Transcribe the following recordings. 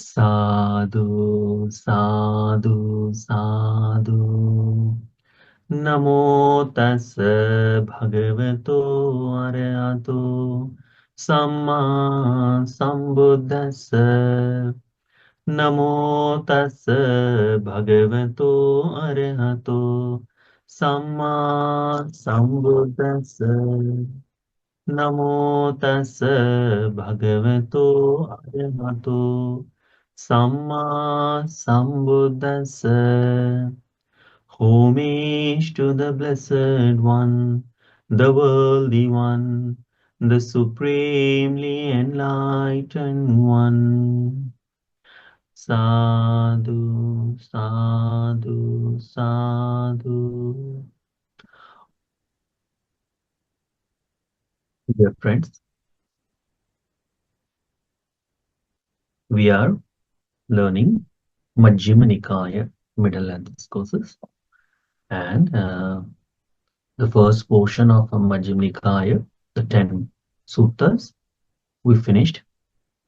Sadhu, sadhu, sadhu. Namo tassa bhagavato arahato samma sambuddhassa. Namo tassa bhagavato arahato samma sambuddhassa. Namo tassa bhagavato arahato samma sambuddhassa. Homage to the Blessed One, the Worthy One, the Supremely Enlightened One. Sadhu, sadhu, sadhu. Dear friends, we are learning Majjhima Nikaya, Middle Length Discourses, and the first portion of Majjhima Nikaya, the 10 suttas, we finished,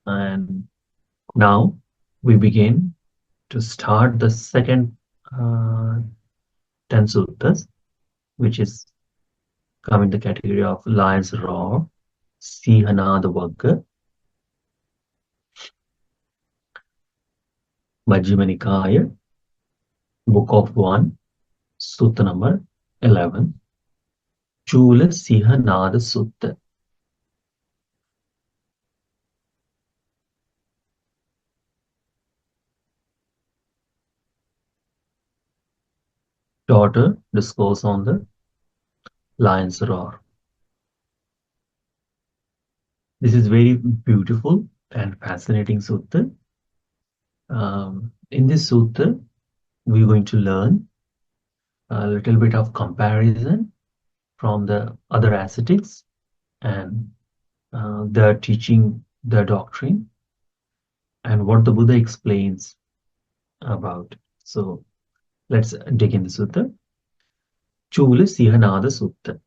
and now we begin to start the second 10 suttas, which is coming the category of Lion's Roar, Sihanādasutta, Majjhima Nikaya, Book of 1, Sutta number 11, Cūḷasīhanādasutta. Daughter discourse on the Lion's Roar. This is very beautiful and fascinating sutta. In this sutta, we're going to learn a little bit of comparison from the other ascetics and their teaching, their doctrine, and what the Buddha explains about. So let's dig in the sutta. Cūḷasīhanādasutta,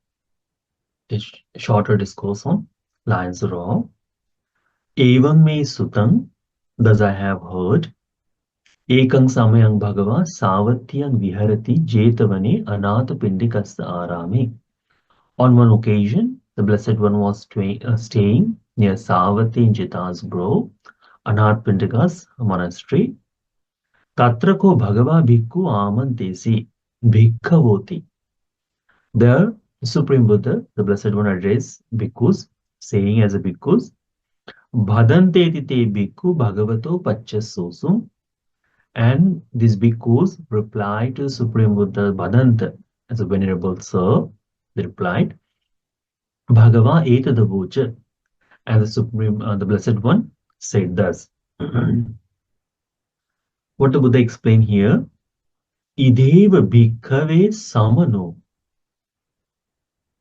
this shorter discourse on Lion's Roar. Evam me suttam, thus I have heard, ekang samayang bhagava savatyang viharati jetavane anāthapindikassa ārame. On one occasion, the Blessed One was staying near Savatthi in Jita's grove, Anathapindika's monastery. Tatra ko bhagava bhikkhu amantesi bhikkhavoti. There, the Supreme Buddha, the Blessed One, addressed bhikkhus, saying as a bhikkhus, Bhadante te bhikkhu bhagavato pachasosum. And these bhikkhus replied to Supreme Buddha Bhadanta as a venerable sir. They replied, Bhagava etadavocha. And the Supreme, the Blessed One said thus. What the Buddha explained here, Ideva bhikkhave samano.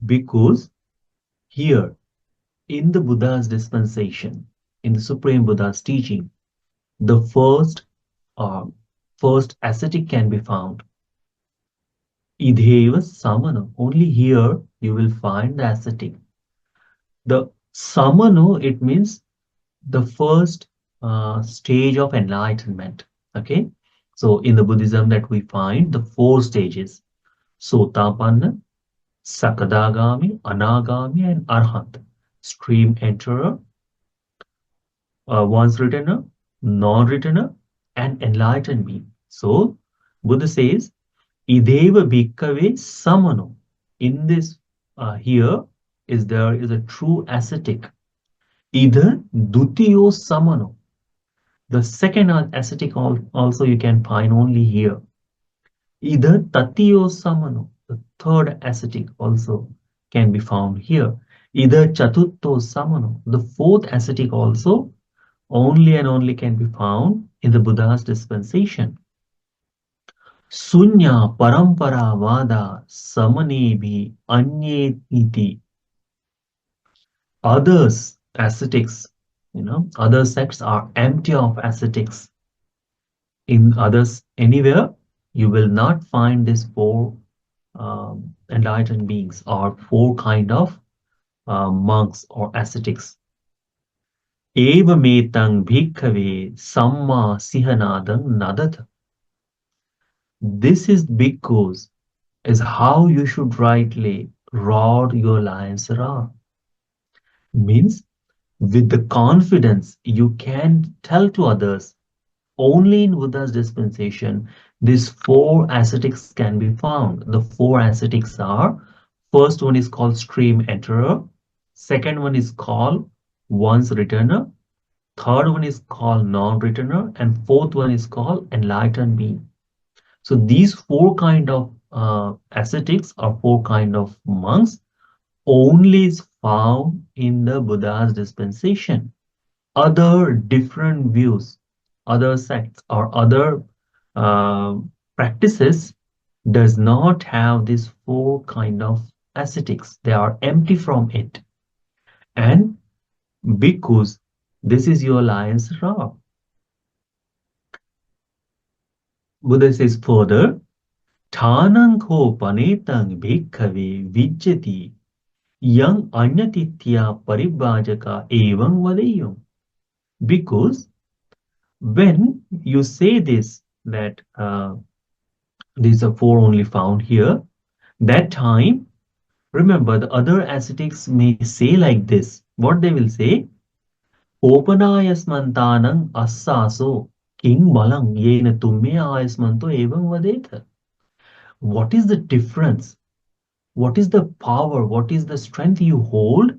Because here, in the Buddha's dispensation, in the Supreme Buddha's teaching, the first ascetic can be found. Ideva samano. Only here you will find the ascetic. The samano, it means the first stage of enlightenment. Okay, so in the Buddhism that we find the 4 stages: Sotapanna, Sakadagami, Anagami, and Arhat. Stream enterer, once returner, non-returner, and enlightened being. So Buddha says, Ideva bhikkhave samano. In this here there is a true ascetic. Either dutiyo samano. The second ascetic also you can find only here. Either tatiyo samano. The third ascetic also can be found here. Either chatutto samano. The fourth ascetic also only and only can be found in the Buddha's dispensation. Sunya parampara vada samanebhi anyetniti. Others, ascetics, other sects are empty of ascetics. In others, anywhere, you will not find these 4 enlightened beings or 4 kind of monks or ascetics. Evametang bhikkhave samma sihanadang nadatha. This is because is how you should rightly roar your lion's roar. Means with the confidence you can tell to others. Only in Buddha's dispensation, these four ascetics can be found. The four ascetics are: first one is called stream enterer, second one is called once returner, third one is called non-returner, and fourth one is called enlightened being. So these four kind of ascetics or four kind of monks only is found in the Buddha's dispensation. Other different views, other sects or other uh, practices does not have these four kind of ascetics. They are empty from it. And because this is your lion's roar. Buddha says further, Thanang ho panetang bhikkhave vijjati yang anyatitya paribhajaka evam vadeyam. Because when you say this, that these are four only found here, that time, remember the other ascetics may say like this. What they will say? Opanayasmantanang assaso king balang yena tumme ayasmanto evam vadeta. What is the difference? What is the power? What is the strength you hold,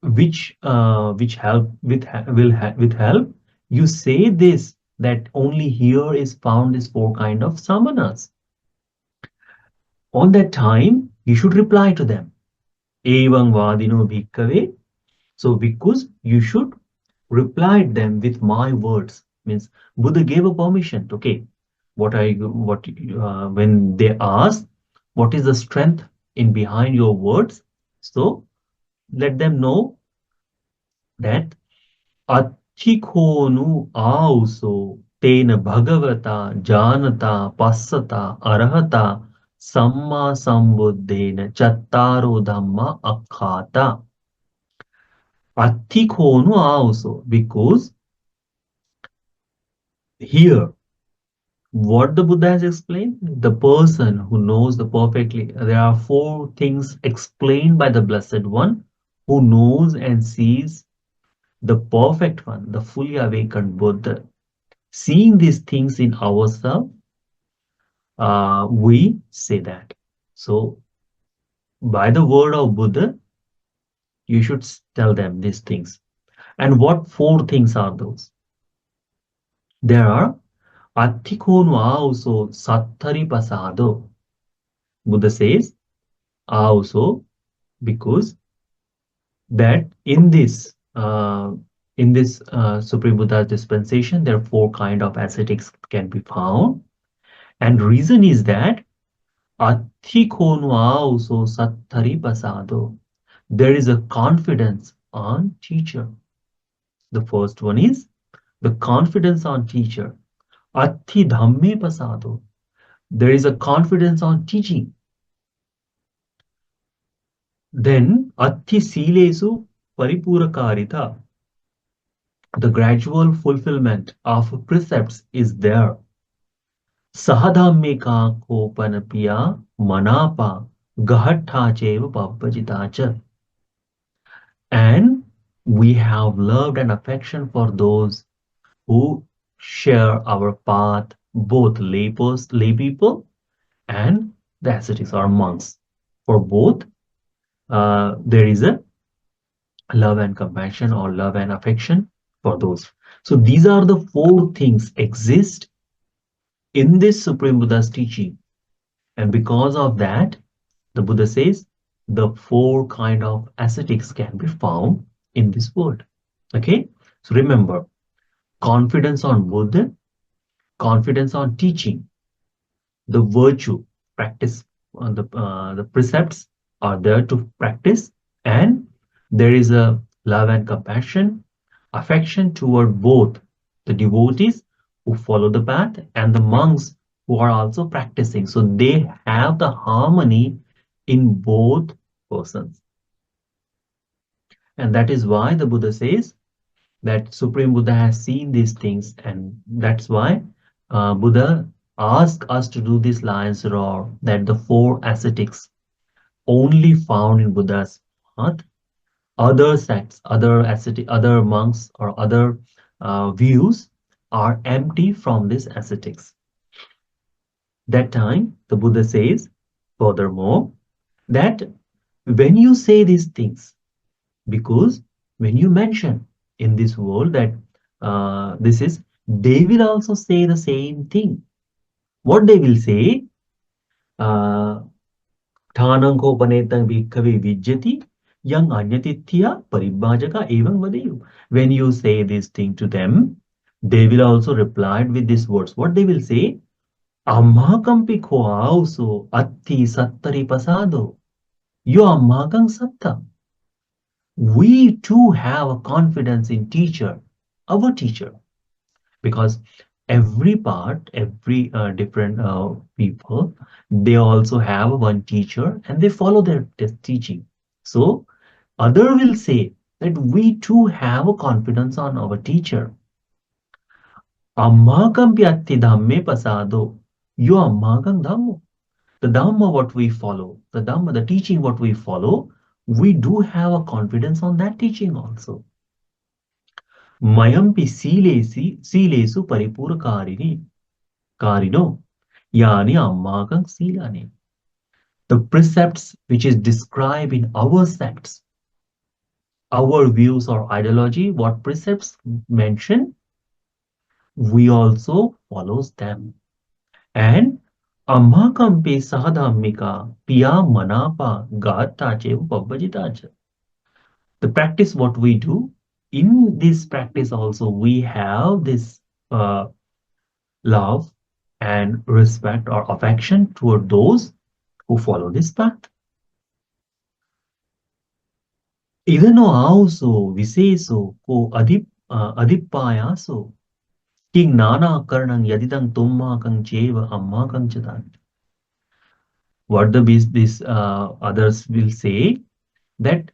which help with with help you say this, that only here is found this four kind of samanas. On that time, you should reply to them. Evam vadino bhikkave. So because you should reply them with my words. Means Buddha gave a permission. Okay, when they ask, what is the strength in behind your words? So let them know that Achikonu auso tena bhagavata janata passata arahata samma sambuddhena chattaro dhamma akhata. Athikonu also, because here what the Buddha has explained, the person who knows the perfectly, there are four things explained by the Blessed One who knows and sees the perfect one, the fully awakened Buddha. Seeing these things in ourselves, we say that. So by the word of Buddha, you should tell them these things. And what four things are those? There are Atthikonu also sattari pasado. Buddha says also because that in this Supreme Buddha's dispensation, there are four kind of ascetics can be found, and reason is that Atthikonu also sattari pasado. There is a confidence on teacher. The first one is the confidence on teacher. Atti dhamme pasado. There is a confidence on teaching. Then atti silesu paripurakarita. The gradual fulfillment of precepts is there. Sahadhamme ka kopanapiya manapa gahatta cheva pabbajitacha. And we have love and affection for those who share our path, both lay people and the ascetics or monks. For both, there is a love and compassion or love and affection for those. So these are the four things exist in this Supreme Buddha's teaching. And because of that, the Buddha says the four kind of ascetics can be found in this world. Okay, so remember, confidence on Buddha, confidence on teaching, the virtue, practice, the precepts are there to practice, and there is a love and compassion, affection toward both the devotees who follow the path and the monks who are also practicing. So they have the harmony in both persons. And that is why the Buddha says, that Supreme Buddha has seen these things, and that's why Buddha asked us to do this lion's roar, that the four ascetics only found in Buddha's path. Other sects, other ascetic, other monks, or other views are empty from this ascetics. That time, the Buddha says, furthermore, that when you say these things, because when you mention in this world that this is, they will also say the same thing. What they will say, uh, Thanankopanetang bhikkhave vijjati yang anyatithya paribhajaka evam vadayu. When you say this thing to them, they will also reply with these words. What they will say? Ammakam pikho auso atti sattari pasado. Yo ammakam satta. We too have a confidence in teacher, our teacher, because every part, every different people, they also have one teacher and they follow their teaching. So other will say that we too have a confidence on our teacher. Ammakam pyatti dhamme pasado. Yo ammakam dhammo. The dhamma what we follow, the dhamma, the teaching what we follow, we do have a confidence on that teaching also. Mayampi silesu paripurakarini karino yani ammakam silani. The precepts which is described in our sects, our views or ideology, what precepts mention, we also follows them. And ammakam pe sahadhammika piya manapa gata chev pabbajitacha. The practice what we do, in this practice also we have this uh, love and respect or affection toward those who follow this path. Idano also viseso ko adipayaso king nana karnang yadidang tumma kang cheva amma kang chatan. What the this others will say, that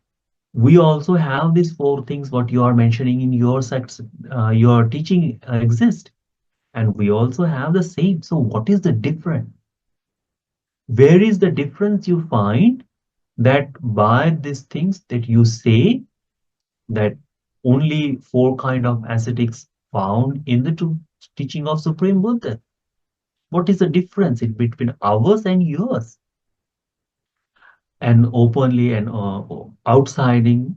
we also have these four things what you are mentioning in your sects, your teaching exist, and we also have the same. So what is the difference? Where is the difference you find that by these things that you say that only four kind of ascetics found in the two teaching of Supreme Buddha? What is the difference in between ours and yours? And openly and outside way,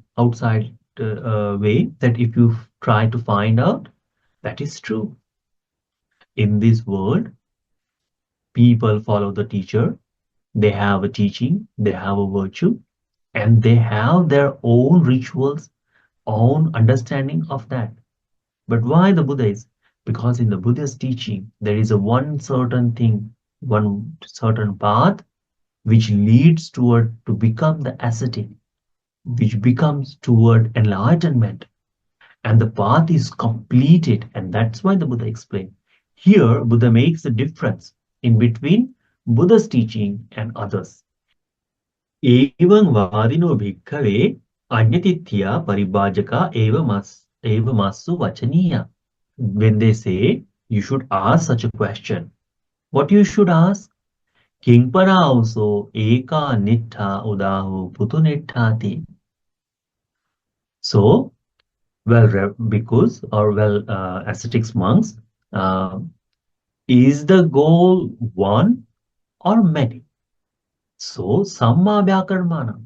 that if you try to find out, that is true. In this world, people follow the teacher. They have a teaching, they have a virtue, and they have their own rituals, own understanding of that. But why the Buddha is? Because in the Buddha's teaching, there is a one certain thing, one certain path which leads toward to become the ascetic, which becomes toward enlightenment. And the path is completed. And that's why the Buddha explained. Here, Buddha makes a difference in between Buddha's teaching and others. Evam vadino bhikkhave anyatithya paribhajaka eva masu vachaniya. When they say you should ask such a question, what you should ask? Kingpara also eka nittha udahu putu. So, well, because or well, ascetics monks, uh, is the goal one or many? So, samma vyakarmana.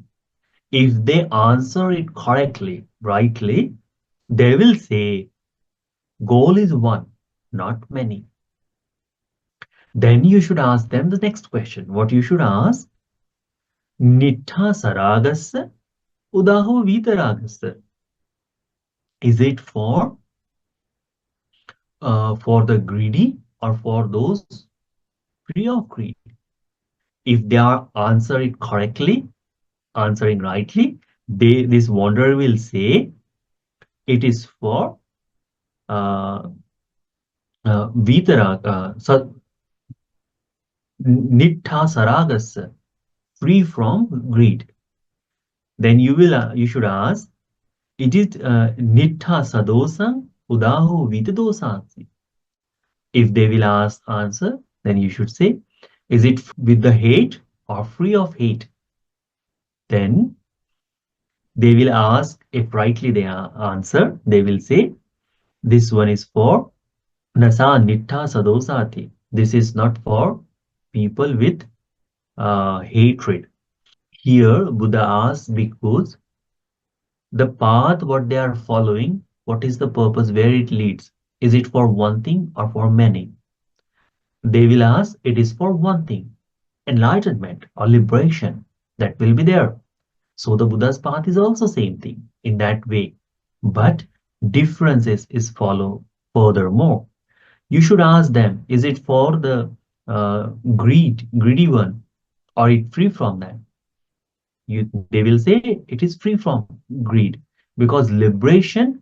If they answer it correctly, rightly, they will say goal is one, not many. Then you should ask them the next question. What you should ask? Nittha saragassa udaho vitaragassa. Is it for the greedy or for those free of greed? If they are answer it correctly, answering rightly, this wanderer will say it is for uh, nittha saragas, free from greed. Then you should ask, It is nittha sadosam udaho vidadosati. If they will ask answer, then you should say, is it with the hate or free of hate? Then they will ask, if rightly they answer, they will say, this one is for nasa nittha sadosati. This is not for people with hatred. Here, Buddha asks bhikkhus, the path what they are following, what is the purpose, where it leads? Is it for one thing or for many? They will ask, it is for one thing, enlightenment or liberation. That will be there. So the Buddha's path is also same thing in that way. But differences is follow furthermore. You should ask them, is it for the greedy one, or it free from that? They will say it is free from greed, because liberation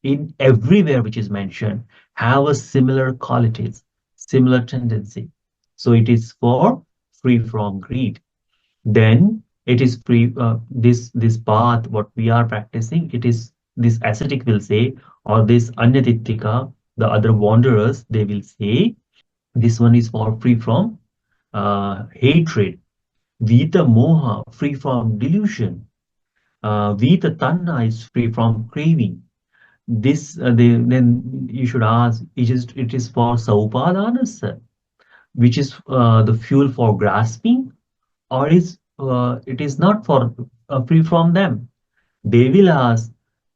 in everywhere which is mentioned have a similar qualities, similar tendency. So it is for free from greed. Then it is free. This path what we are practicing, it is this ascetic will say, or this anyatitika, the other wanderers, they will say this one is for free from hatred. Vita moha, free from delusion. Vita tanna is free from craving. This then you should ask, it is for saupadanasa, which is the fuel for grasping, or is it is not for free from them? They will ask,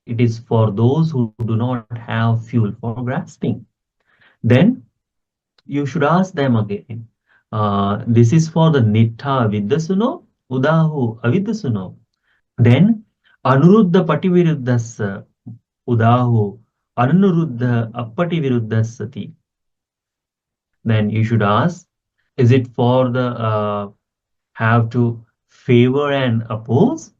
it is for those who do not have fuel for grasping. Then you should ask them again. This is for the nittha viddasuno, udahu aviddasuno. Then anuruddha pativiruddhassa udahu anuruddha appativiruddhasati. Then you should ask, is it for the have to favor and oppose?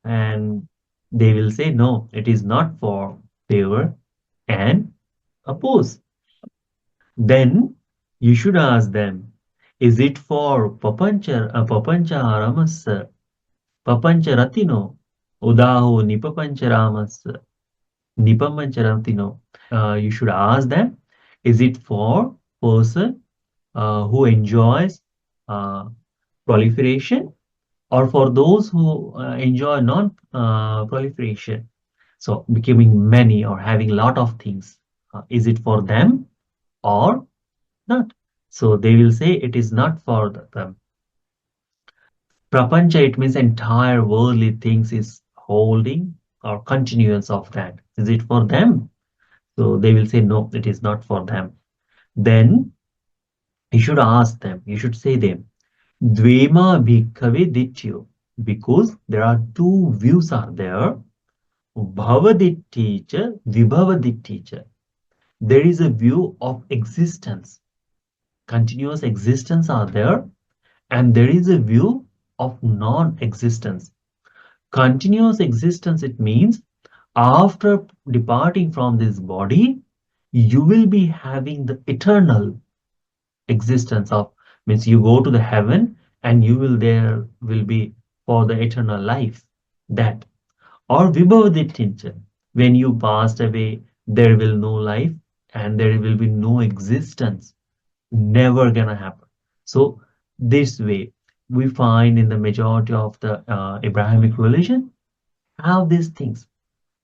And they will say, no, it is not for favor and oppose. Then you should ask them, is it for papancha ramasa, papancha ratino, udaho nipapancha ramasa, nipapancha ratino? You should ask them, is it for person who enjoys uh, proliferation, or for those who enjoy non-proliferation? So becoming many or having a lot of things, is it for them or not? So they will say it is not for them. Prapancha, it means entire worldly things is holding or continuance of that. Is it for them? So they will say no, it is not for them. Then you should ask them, you should say them, Dvema bhikkhave dityo, because there are two views are there. Bhavaditticha, vibhavaditticha. There is a view of existence, continuous existence are there, and there is a view of non-existence. Continuous existence, it means after departing from this body, you will be having the eternal existence of, means you go to the heaven and you will there will be for the eternal life. That, or vibhavadittincha, when you passed away, there will no life and there will be no existence, never gonna happen. So this way we find in the majority of the Abrahamic religion have these things.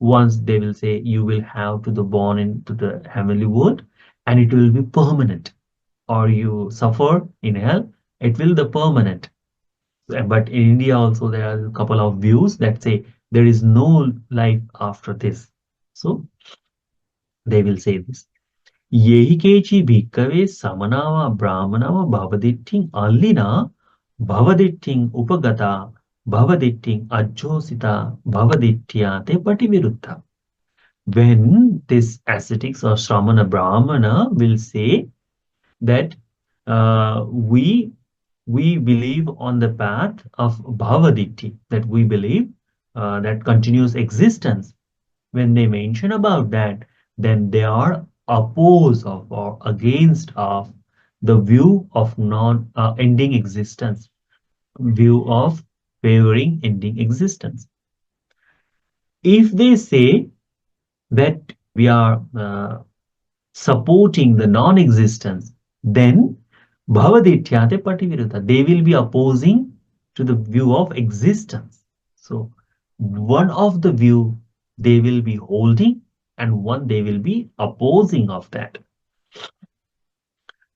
Once they will say you will have to the born into the heavenly world and it will be permanent, or you suffer in hell, it will the permanent. But in India also there are a couple of views that say there is no life after this. So they will say this. Yehi kechi bhikkhave samanava brahmanava bhavaditting allina bhavaditting upagata bhavaditting ajjosita bhavadityate pativiruddha. When this ascetics or Shramana Brahmana will say that we believe on the path of bhavaditti, that we believe that continuous existence. When they mention about that, then they are opposed of or against of the view of non-ending existence, view of favoring ending existence. If they say that we are supporting the non-existence, then bhavadityate pativiruddha. They will be opposing to the view of existence. So one of the view they will be holding and one they will be opposing of that.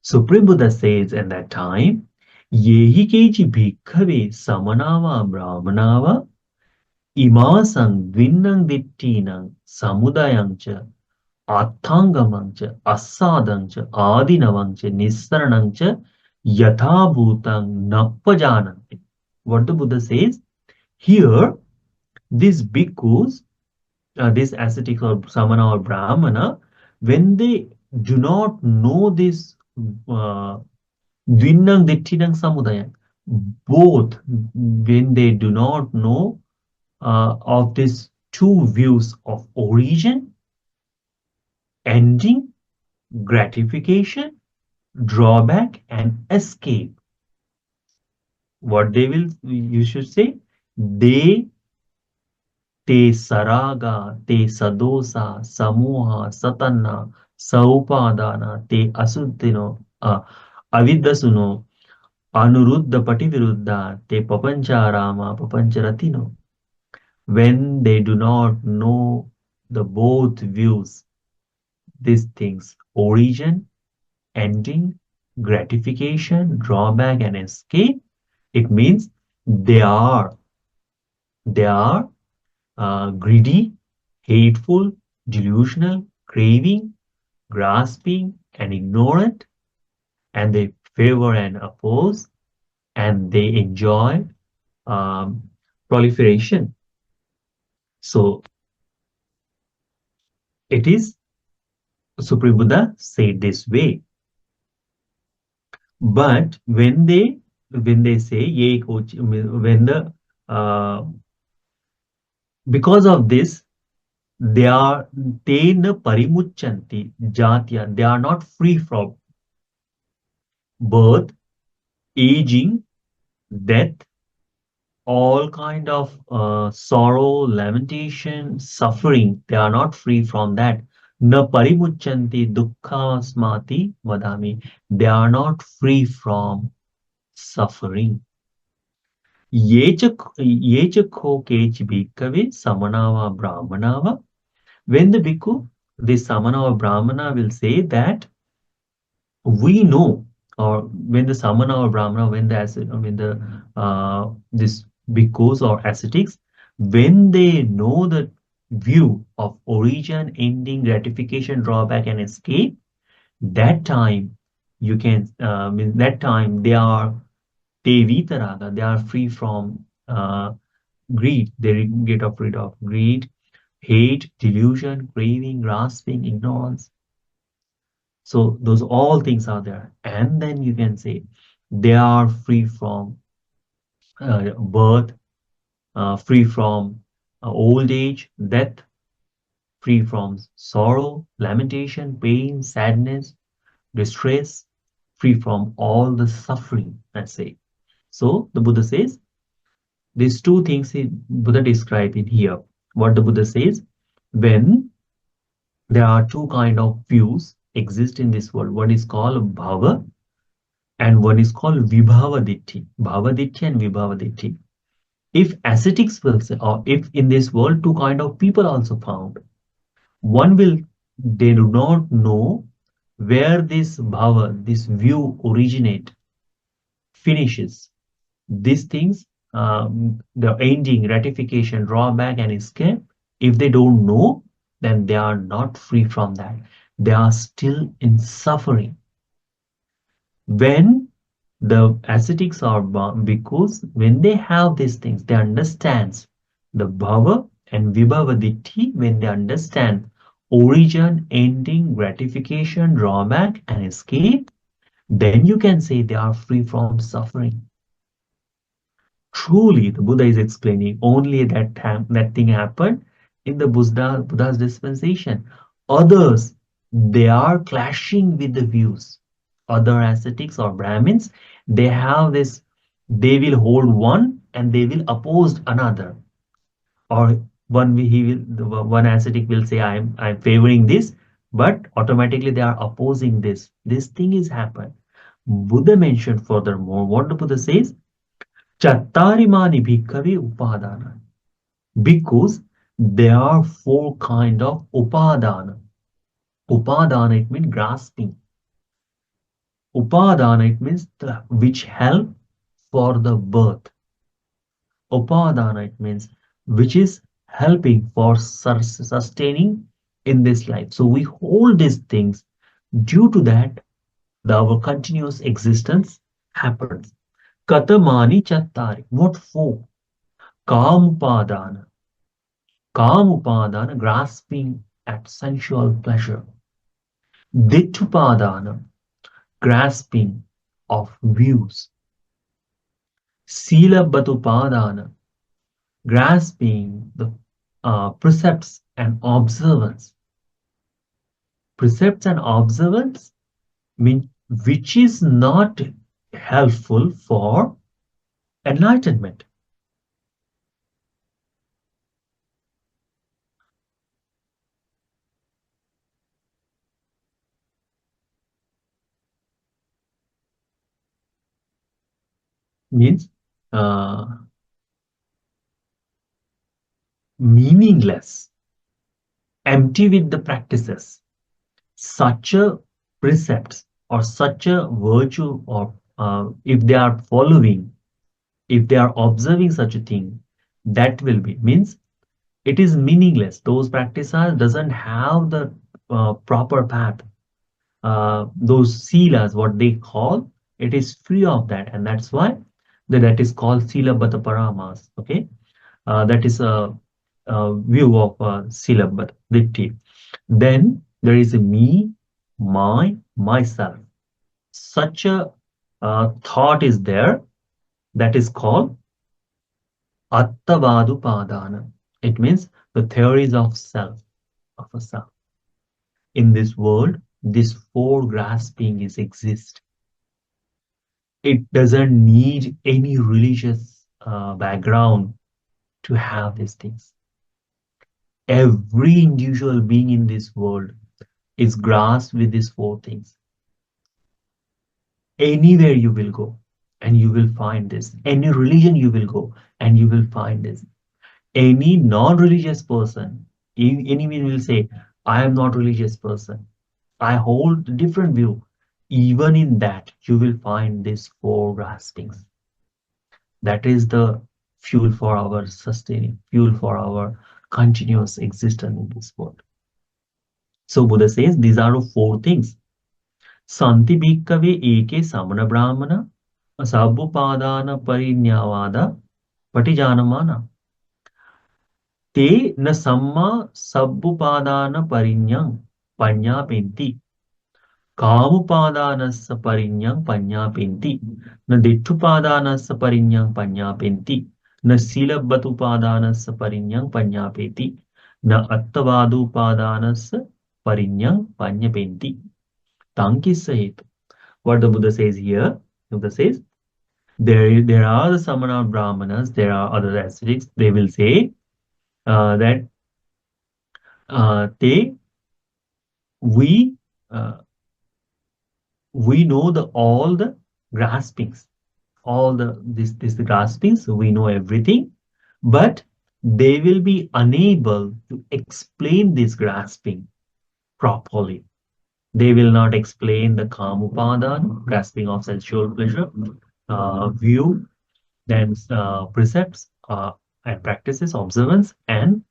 Supreme Buddha says in that time, Yehi kechi bhikkhave samanava brahmanava imasang dvinnang dittinang samudayang cha Athangamang cha asadang cha adinavang cha nissaranang cha yathabhutang nappajananti. What the Buddha says here, these bhikkhus, these ascetics or samana or brahmana, when they do not know this dvinnang dittinang samudayang, both when they do not know of these two views of origin, ending, gratification, drawback, and escape. What they will, you should say, they, te saraga, te sadosa, samoha, satanna, saupadana, te asuddino, aviddasuno, anuruddha pativiruddha, te papancharama, papancharatino. When they do not know the both views, these things, origin, ending, gratification, drawback, and escape, it means they are they are greedy, hateful, delusional, craving, grasping, and ignorant, and they favor and oppose, and they enjoy um, proliferation. So it is Supreme Buddha said this way. But when they say ye coach, when the because of this, they are tena parimuchanti jatya. They are not free from birth, aging, death, all kind of sorrow, lamentation, suffering. They are not free from that. Na parimuchanti dukkha smati vadami. They are not free from suffering. Ye cha kho kech bhikkhave samanava brahmanava. When the bhikkhu, the samana or brahmana will say that we know, or when the samana or brahmana, when the this bhikkhus or ascetics, when they know the view of origin, ending, gratification, drawback, and escape, that time you can that time they are Devitaraga, they are free from greed. They get rid of greed, hate, delusion, craving, grasping, ignorance. So those all things are there. And then you can say they are free from birth, free from old age, death, free from sorrow, lamentation, pain, sadness, distress, free from all the suffering, let's say. So the Buddha says, these two things Buddha described in here. What the Buddha says, when there are two kind of views exist in this world, one is called bhava and one is called vibhava ditti. Bhava ditti and vibhava ditti. If ascetics will say, or if in this world two kind of people also found, one will, they do not know where this bhava, this view originate, finishes. These things, the ending, ratification, drawback, and escape, if they don't know, then they are not free from that. They are still in suffering. When the ascetics or bhikkhus, when they have these things, they understand the bhava and vibhava ditti, when they understand origin, ending, gratification, drawback, and escape, then you can say they are free from suffering. Truly, the Buddha is explaining only that time that thing happened in the Buddha's dispensation. Others, they are clashing with the views. Other ascetics or Brahmins, they have this, they will hold one and they will oppose another. Or One ascetic will say, I'm favoring this, but automatically they are opposing this. This thing is happen. Buddha mentioned furthermore, what the Buddha says, Chattarimani bhikkhave upadana. Because there are four kind of upadana. Upadana, it means grasping. Upadana, it means which help for the birth. Upadana, it means which is helping for sustaining in this life. So we hold these things. Due to that, our continuous existence happens. Katamani chattari. What for? Kamupadana. Kamupadana, grasping at sensual pleasure. Dittupadana, grasping of views. Silabatupadana, grasping the precepts and observance. Precepts and observance mean which is not helpful for enlightenment. Means uh, meaningless, empty with the practices. Such a precepts or such a virtue, or if they are following, if they are observing such a thing, that will be means it is meaningless. Those practices doesn't have the proper path. Those silas, what they call, it is free of that, and that's why that is called sila bata paramas. Okay, that is a view of sila bata ditti. Then there is a me, my, myself. Such a thought is there, that is called attavadu padana. It means the theories of self, of a self. In this world, this four grasping is exist. It doesn't need any religious background to have these things. Every individual being in this world is grasped with these four things. Anywhere you will go and you will find this. Any religion you will go and you will find this. Any non-religious person, anyone will say, I am not religious person. I hold a different view. Even in that, you will find these four graspings. That is the fuel for our sustaining, fuel for our continuous existence in this world. So Buddha says these are four things. Santi bhikkave eke samana brahmana sabbupadana parinyavada patijanamana. Te na samma sabbupadana parinyang panyapenti. Kamupadanassa parinyang panyapenti. Na dittupadanassa parinyang panyapenti. Na silabatupadanassa parinyang panyapeti. Na attavadupadanassa parinyang panyapenti. Tankissa. What the Buddha says here, Buddha says, there are the samana brahmanas, there are other ascetics, they will say that they we know all the graspings, all this graspings, we know everything, but they will be unable to explain this grasping properly. They will not explain the kamupadan, grasping of sensual pleasure, view, then precepts and practices, observance, and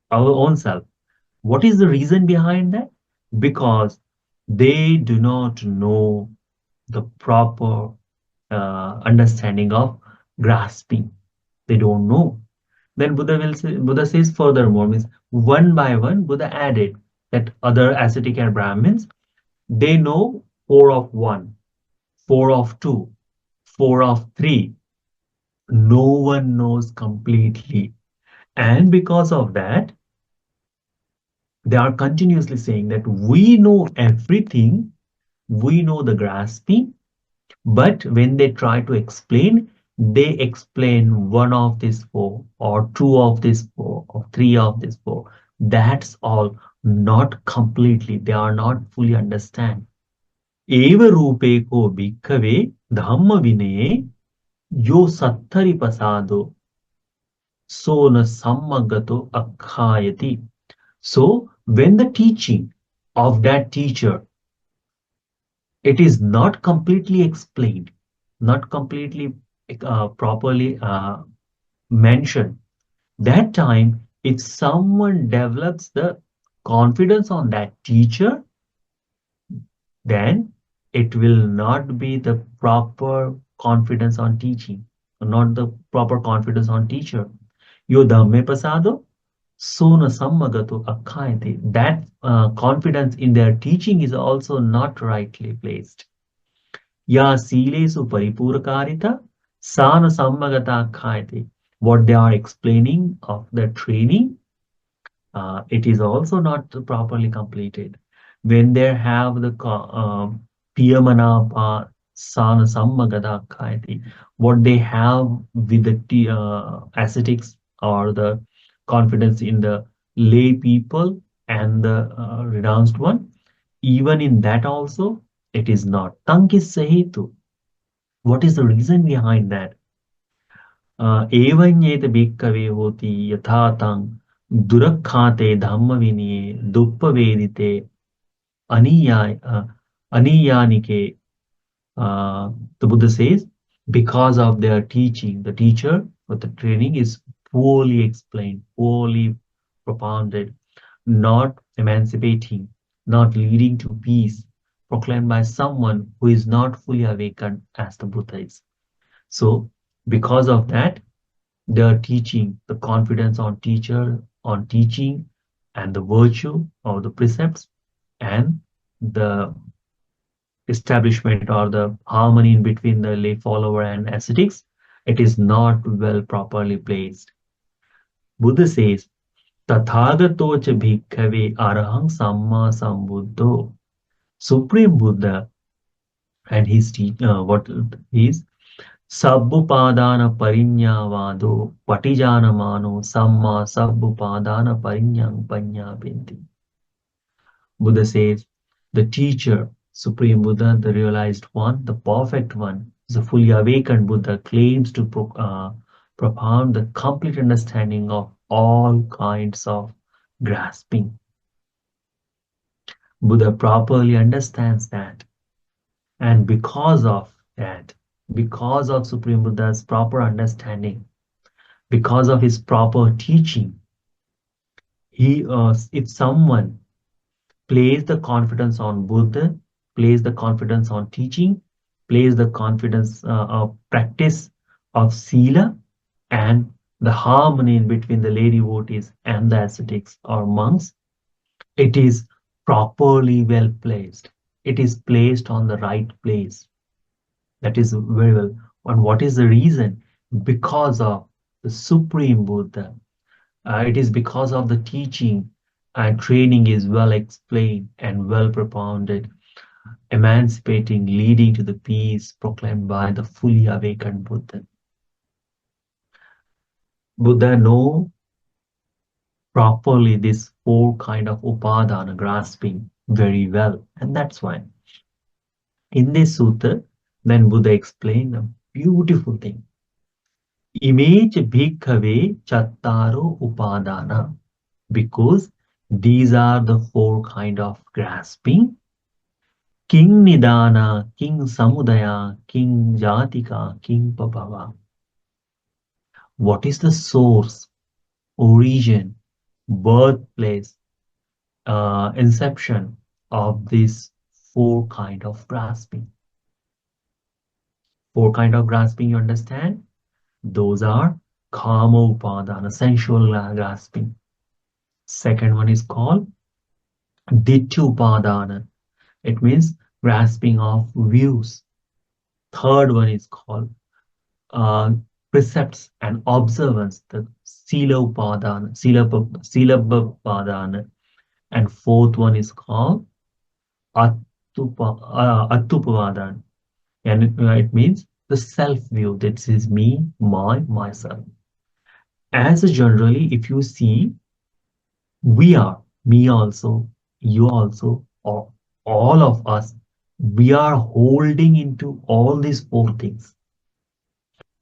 our own self. What is the reason behind that? Because they do not know the proper understanding of grasping. They don't know. Then Buddha says furthermore, means one by one, Buddha added that other ascetic and Brahmins, they know four of one, four of two, four of three. No one knows completely. And because of that, they are continuously saying that we know everything, we know the grasping, but when they try to explain, they explain one of these four, or two of these four, or three of these four. That's all. Not completely. They are not fully understand. Eva rupe ko bhikkhave dhamma vinaye yo sattari pasado so na sammagato akhayati. So when the teaching of that teacher, it is not completely explained, not completely properly mentioned, that time if someone develops the confidence on that teacher, then it will not be the proper confidence on teaching, not the proper confidence on teacher. Yo dhamme pasado, sona sammagato akhayate. That confidence in their teaching is also not rightly placed. Ya silesu paripurakarita, sana sammagata akhayate. What they are explaining of the training, it is also not properly completed. When they have the Piyamanapa Sana Sammagada Kayati, what they have with the ascetics or the confidence in the lay people and the renounced one, even in that also, it is not. Tankis Sahitu. What is the reason behind that? एवञ्येत भिक्खवे होति यथा तं दुरख्याते धम्मविनये दुप्पवेदिते अनीयाय aniyanike. The Buddha says, because of their teaching, the teacher or the training is poorly explained, poorly propounded, not emancipating, not leading to peace, proclaimed by someone who is not fully awakened as the Buddha is. So, because of that, they are teaching the confidence on teacher, on teaching, and the virtue of the precepts, and the establishment or the harmony in between the lay follower and ascetics. It is not well properly placed. Buddha says, Tathagato cha bhikkhave arahang samma sambuddho. Supreme Buddha and his what is Sabbupadana parinyavado patijanamano samma sabbupadana parinyang panyabinti. Buddha says, the teacher, Supreme Buddha, the realized one, the perfect one, the fully awakened Buddha claims to propound the complete understanding of all kinds of grasping. Buddha properly understands that. And because of that, because of Supreme Buddha's proper understanding, because of his proper teaching, if someone place the confidence on Buddha, place the confidence on teaching, place the confidence of practice of sila, and the harmony in between the lay devotees and the ascetics or monks, it is properly well placed. It is placed on the right place. That is very well. And what is the reason? Because of the Supreme Buddha. It is because of the teaching and training is well explained and well propounded, emancipating, leading to the peace proclaimed by the fully awakened Buddha. Buddha know properly this four kind of upadana grasping very well, and that's why in this sutta, then Buddha explained a beautiful thing. Image bhikkhave chattaro upadana, because these are the four kind of grasping. King nidana, king samudaya, king jatika, king pabhava. What is the source, origin, birthplace, inception of this four kind of grasping? Four kind of grasping, you understand? Those are kama upadana, sensual grasping. Second one is called ditthi upadana. It means grasping of views. Third one is called precepts and observance, the sila upadana, sila upadana. And fourth one is called attupadana. And it means the self view. This is me, myself. As a generally, if you see, we are, me also, you also, or all of us, we are holding into all these four things.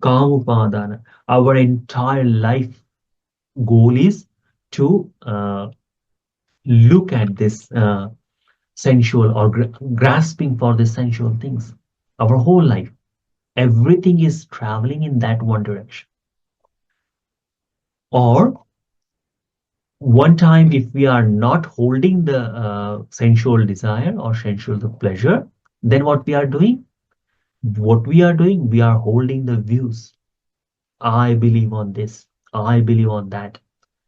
Kamupadana. Our entire life goal is to look at this sensual or grasping for the sensual things. Our whole life, everything is traveling in that one direction. Or one time, if we are not holding the sensual desire or sensual the pleasure, then what we are doing? What we are doing, we are holding the views. I believe on this. I believe on that.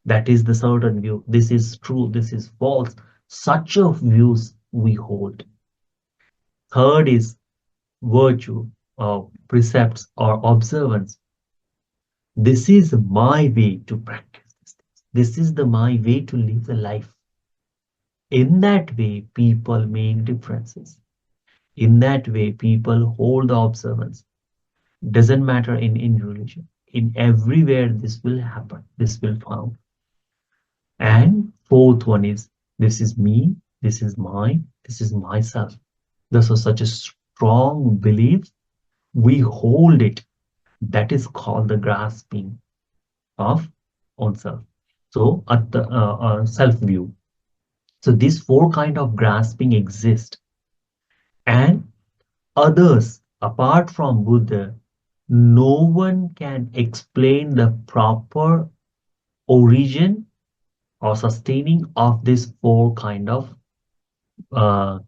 That is the certain view. This is true. This is false. Such of views we hold. Third is virtue or precepts or observance. This is my way to practice this. This is the my way to live the life. In that way, people make differences. In that way, people hold the observance. Doesn't matter in religion. In everywhere, this will happen. This will found. And fourth one is this is me, this is mine, this is myself. This is such a strong belief. We hold it. That is called the grasping of oneself. So at the self view. So these four kind of grasping exist, and others apart from Buddha, no one can explain the proper origin or sustaining of this four kind of uh,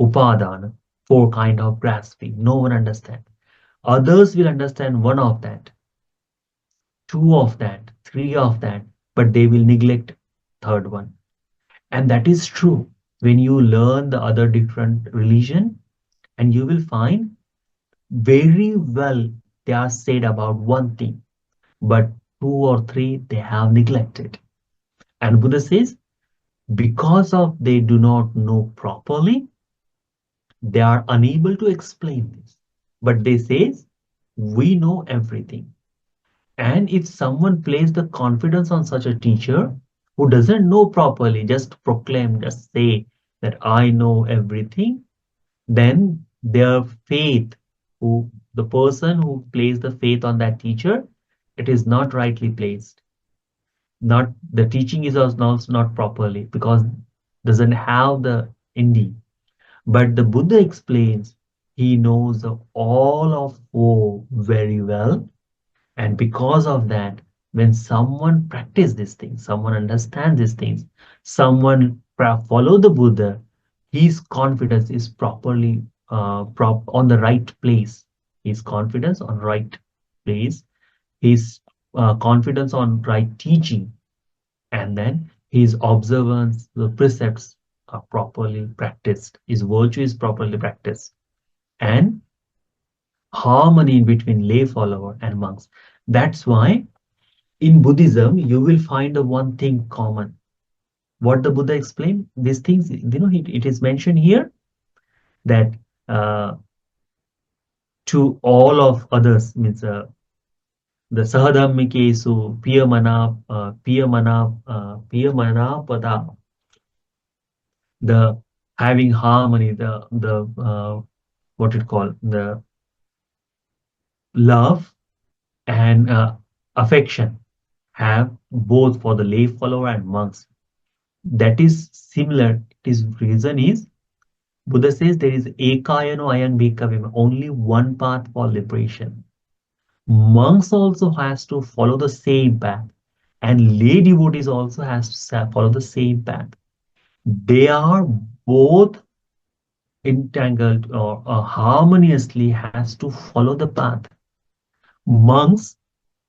upadana, four kind of grasping. No one understand. Others will understand one of that, two of that, three of that, but they will neglect third one. And that is true when you learn the other different religion, and you will find very well they are said about one thing, but two or three they have neglected. And Buddha says, because of they do not know properly, they are unable to explain this. But they say, we know everything. And if someone places the confidence on such a teacher who doesn't know properly, just proclaim, just say that I know everything, then their faith, who the person who placed the faith on that teacher, it is not rightly placed. Not the teaching is also not properly because doesn't have the indi. But the Buddha explains he knows all of four very well, and because of that, when someone practice these things, someone understands these things, someone follow the Buddha, his confidence is properly on the right place. His confidence on right place, his confidence on right teaching, and then his observance, the precepts are properly practiced. His virtue is properly practiced, and harmony between lay follower and monks. That's why in Buddhism, you will find the one thing common. What the Buddha explained, these things, it is mentioned here that uh, to all of others means the Sahadhammikesu, Piyamana, the having harmony, the what it called, the love and affection have both for the lay follower and monks. That is similar. His reason is Buddha says there is ekayano ayang bhikkhave, only one path for liberation. Monks also has to follow the same path, and lay devotees also has to follow the same path. They are both entangled or harmoniously has to follow the path. Monks,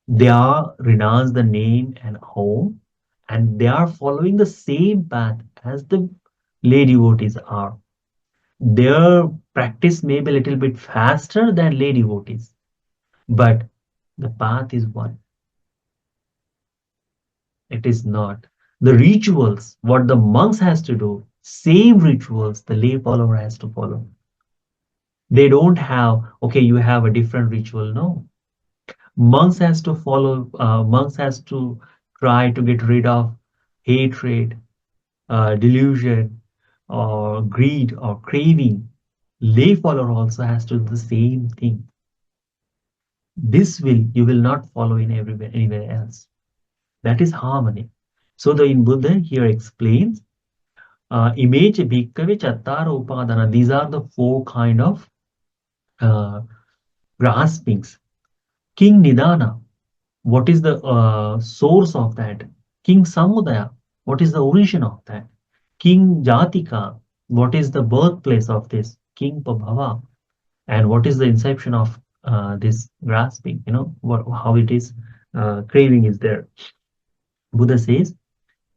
they are renounce the name and home, and they are following the same path as the lay devotees are. Their practice may be a little bit faster than lay devotees, but the path is one. It is not. The rituals, what the monks has to do, same rituals the lay follower has to follow. They don't have, okay, you have a different ritual. No. Monks has to follow, monks has to try to get rid of hatred, delusion, or greed, or craving. Lay follower also has to do the same thing. This will you will not follow in everywhere anywhere else. That is harmony. So the in Buddha here explains image bhikkhave chattara upadana. These are the four kind of uh, graspings. King Nidana, what is the source of that? King Samudaya, what is the origin of that? King Jatika, what is the birthplace of this? King Pabhava, and what is the inception of this grasping? How it is, craving is there. Buddha says,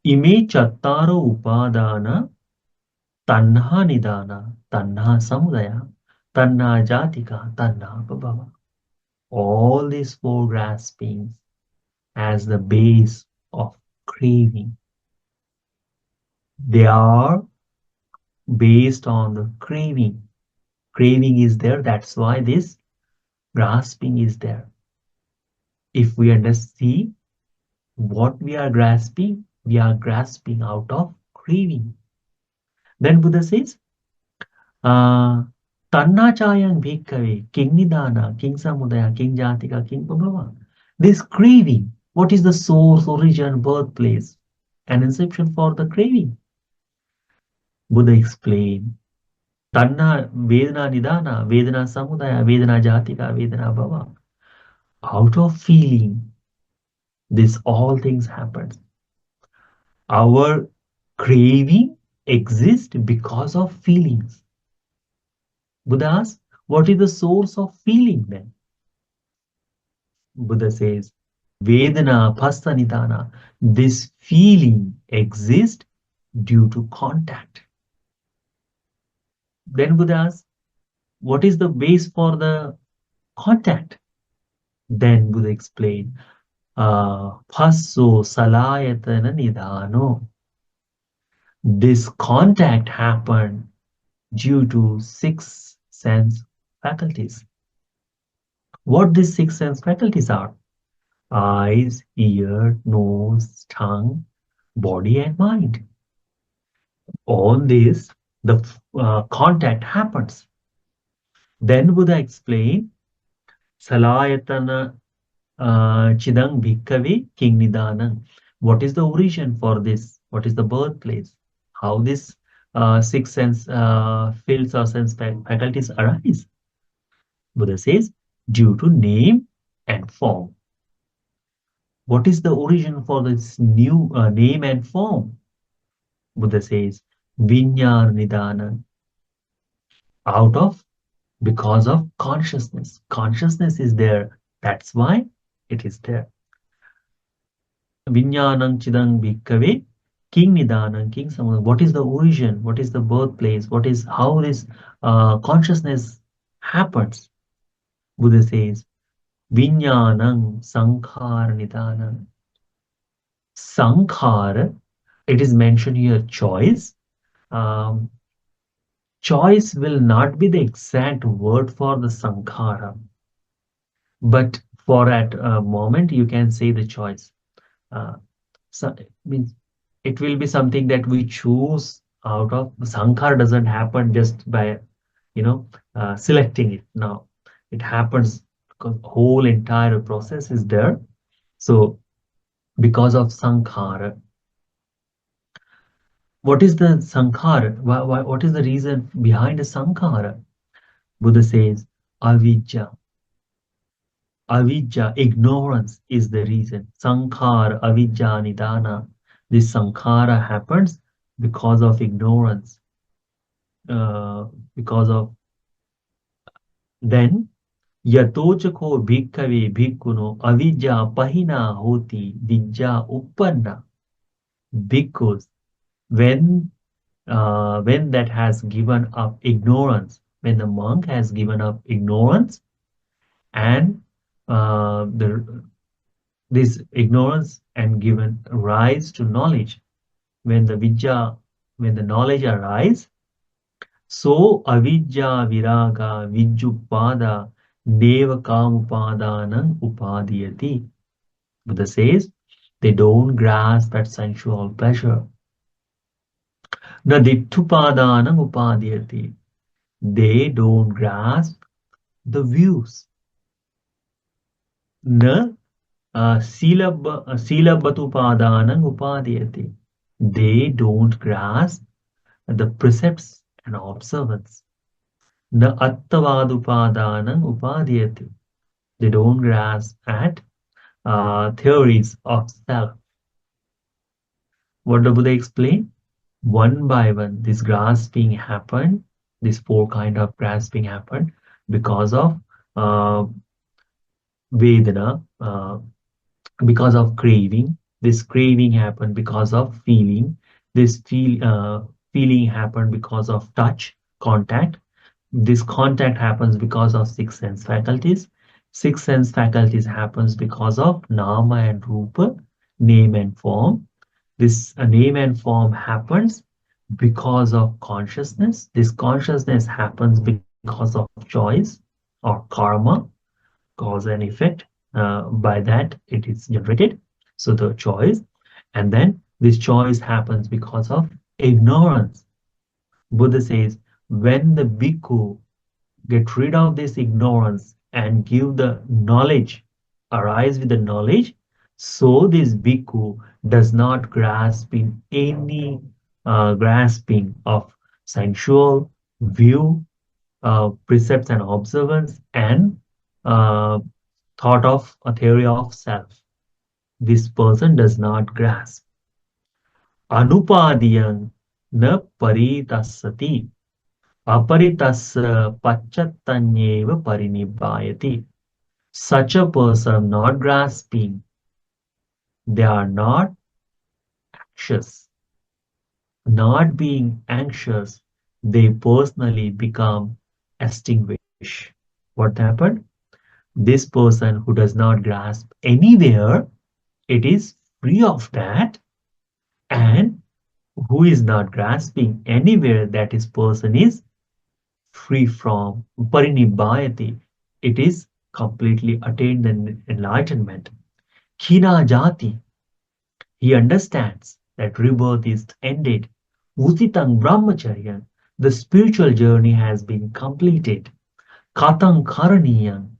Ime chattaro upadana tanha nidana, tanha samudaya, tanha jatika, tanha pabhava. All these four graspings as the base of craving. They are based on the craving. Craving is there, that's why this grasping is there. If we understand what we are grasping out of craving. Then Buddha says, Tannachayang bhikkhave, king nidana, king samudaya, king jatika, king pabhava. This craving, what is the source, origin, birthplace, and inception for the craving? Buddha explained, Tanna Vedana Nidana, Vedana Samudaya, Vedana Jatika, Vedana Bhava. Out of feeling, this all things happens. Our craving exists because of feelings. Buddha asks, what is the source of feeling then? Buddha says, Vedana Phassa Nidana. This feeling exists due to contact. Then Buddha asks, what is the base for the contact? Then Buddha explained, Phasso Salayatana Nidano. This contact happened due to six sense faculties. What these six sense faculties are? Eyes, ear, nose, tongue, body, and mind. On this, the contact happens. Then Buddha explained, Salayatana Chidang Bhikkhave King Nidanang. What is the origin for this? What is the birthplace? How this six sense fields or sense faculties arise? Buddha says, due to name and form. What is the origin for this new name and form? Buddha says, Vinyar Nidana. Out of, because of consciousness. Consciousness is there. That's why it is there. Vinyanang Chidang Bhikkhave, King Nidanang, King Samudaya. What is the origin? What is the birthplace? What is how this consciousness happens? Buddha says, Vinyanang Sankhara Nidanang. Sankhara, it is mentioned here, choice. Um, choice will not be the exact word for the Sankhara, but for at a moment you can say the choice. So means it will be something that we choose out of. Sankhara doesn't happen just by selecting it. Now it happens because whole entire process is there. So because of sankhara, what is the sankhara? What is the reason behind the sankhara? Buddha says avijja. Avijja, ignorance is the reason. Sankhara, avijja, nidana. This sankhara happens because of ignorance. Because of then yatochako bhikkhave bhikkhuno avijja pahina hoti vijja uppanna. Because when that has given up ignorance, when the monk has given up ignorance, and this ignorance and given rise to knowledge, when the knowledge arise, So avidya viraga vijjupada neva kamupadanam upadiyati. Buddha says they don't grasp at sensual pleasure. Na dittupadanam upadiyati. They don't grasp the views. Na silabatupadanam upadiyati. They don't grasp the precepts and observance. Na attavadupadanam upadiyati. They don't grasp at theories of self. What the Buddha explained? One by one, this grasping happened. This four kind of grasping happened because of Vedana, because of craving. This craving happened because of feeling. Feeling happened because of touch, contact. This contact happens because of six sense faculties. Six sense faculties happens because of nama and rupa, name and form. This name and form happens because of consciousness. This consciousness happens because of choice or karma, cause and effect. By that, it is generated. So the choice, and then this choice happens because of ignorance. Buddha says, when the bhikkhu get rid of this ignorance and give the knowledge, arise with the knowledge, so this bhikkhu does not grasp in any grasping of sensual view, precepts and observance, and uh, thought of a theory of self. This person does not grasp. Anupadiyang na paritasati. Aparitassa pachattanyeva parinibbayati. Such a person not grasping, they are not anxious. Not being anxious, they personally become extinguished. What happened? This person who does not grasp anywhere, it is free of that, and who is not grasping anywhere, that is person is free from parinibbayati. It is completely attained enlightenment. Khina jati. He understands that rebirth is ended. Usitang brahmacharya. The spiritual journey has been completed. Katang karaniyang.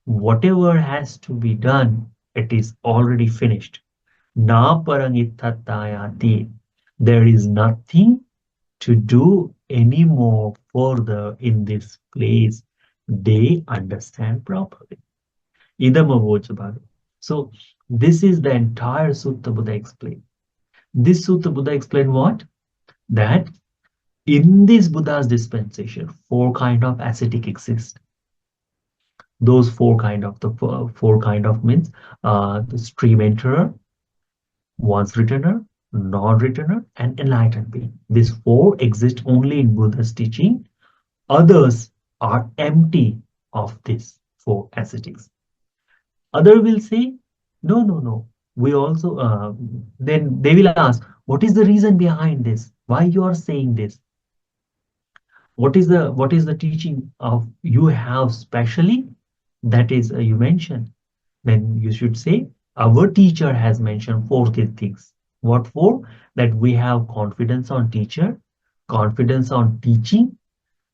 Whatever has to be done, it is already finished. Na parangittatayati. There is nothing to do anymore further in this place. They understand properly. Idamavochabhaga. So this is the entire Sutta Buddha explained. This Sutta Buddha explained what? That in this Buddha's dispensation, four kind of ascetic exist. Those four kind of means the stream enterer, once returner, non-returner, and enlightened being. These four exist only in Buddha's teaching. Others are empty of these four ascetics. Other will say, no, no, no. We also then they will ask, what is the reason behind this? Why you are saying this? What is the teaching of you have specially? That is you mentioned. Then you should say, our teacher has mentioned four things. What for? That we have confidence on teacher, confidence on teaching,